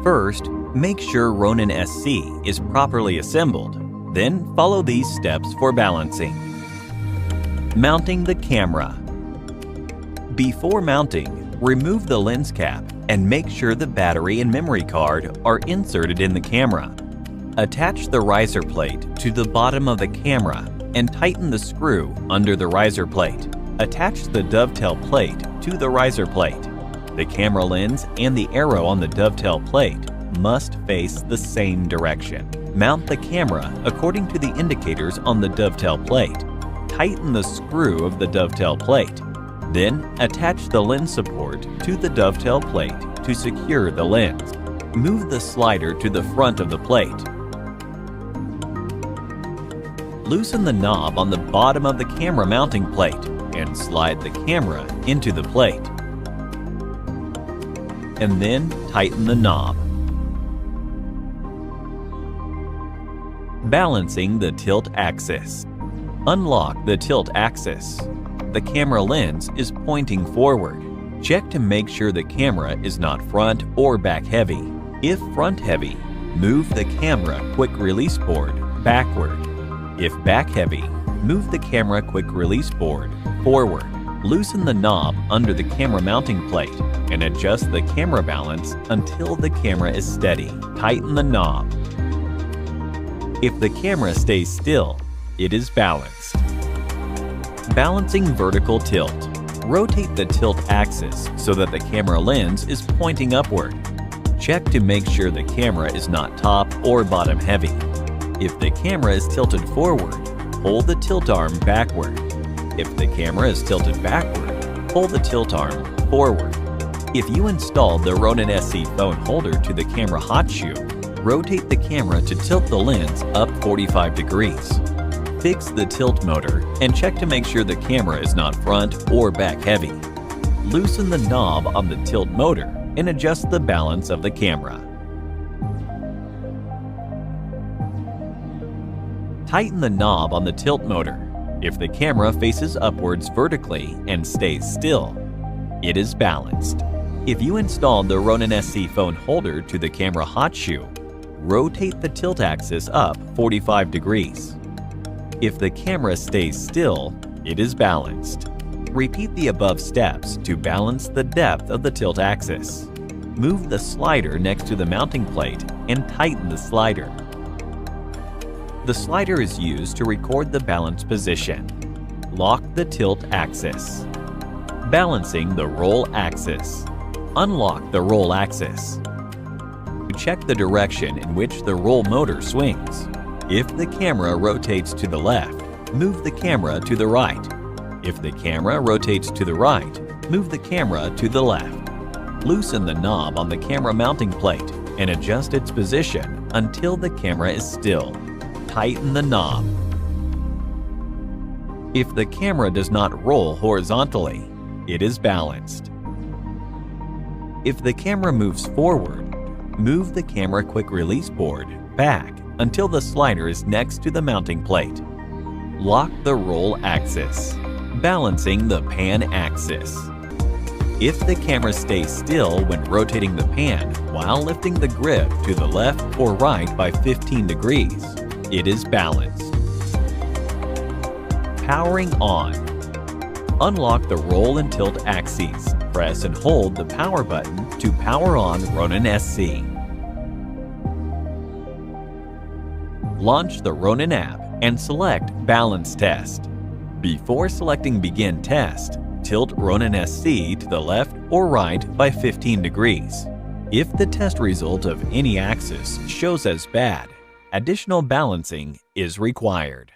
First, make sure Ronin-SC is properly assembled. Then follow these steps for balancing. Mounting the camera. Before mounting, remove the lens cap and make sure the battery and memory card are inserted in the camera. Attach the riser plate to the bottom of the camera and tighten the screw under the riser plate. Attach the dovetail plate to the riser plate. The camera lens and the arrow on the dovetail plate must face the same direction. Mount the camera according to the indicators on the dovetail plate. Tighten the screw of the dovetail plate. Then attach the lens support to the dovetail plate to secure the lens. Move the slider to the front of the plate. Loosen the knob on the bottom of the camera mounting plate and slide the camera into the plate. And then tighten the knob. Balancing the tilt axis. Unlock the tilt axis. The camera lens is pointing forward. Check to make sure the camera is not front or back heavy. If front heavy, move the camera quick release board backward. If back heavy, move the camera quick release board forward. Loosen the knob under the camera mounting plate and adjust the camera balance until the camera is steady. Tighten the knob. If the camera stays still, it is balanced. Balancing vertical tilt. Rotate the tilt axis so that the camera lens is pointing upward. Check to make sure the camera is not top or bottom heavy. If the camera is tilted forward, pull the tilt arm backward. If the camera is tilted backward, pull the tilt arm forward. If you installed the Ronin-SC phone holder to the camera hot shoe, rotate the camera to tilt the lens up 45 degrees. Fix the tilt motor and check to make sure the camera is not front or back heavy. Loosen the knob on the tilt motor and adjust the balance of the camera. Tighten the knob on the tilt motor. If the camera faces upwards vertically and stays still, it is balanced. If you installed the Ronin-SC phone holder to the camera hot shoe, rotate the tilt axis up 45 degrees. If the camera stays still, it is balanced. Repeat the above steps to balance the depth of the tilt axis. Move the slider next to the mounting plate and tighten the slider. The slider is used to record the balance position. Lock the tilt axis. Balancing the roll axis. Unlock the roll axis. Check the direction in which the roll motor swings. If the camera rotates to the left, move the camera to the right. If the camera rotates to the right, move the camera to the left. Loosen the knob on the camera mounting plate and adjust its position until the camera is still. Tighten the knob. If the camera does not roll horizontally, it is balanced. If the camera moves forward, move the camera quick release board back until the slider is next to the mounting plate. Lock the roll axis. Balancing the pan axis. If the camera stays still when rotating the pan while lifting the grip to the left or right by 15 degrees, it is balanced. Powering on. Unlock the roll and tilt axes. Press and hold the power button to power on Ronin-SC. Launch the Ronin app and select Balance Test. Before selecting Begin Test, tilt Ronin-SC to the left or right by 15 degrees. If the test result of any axis shows as bad, additional balancing is required.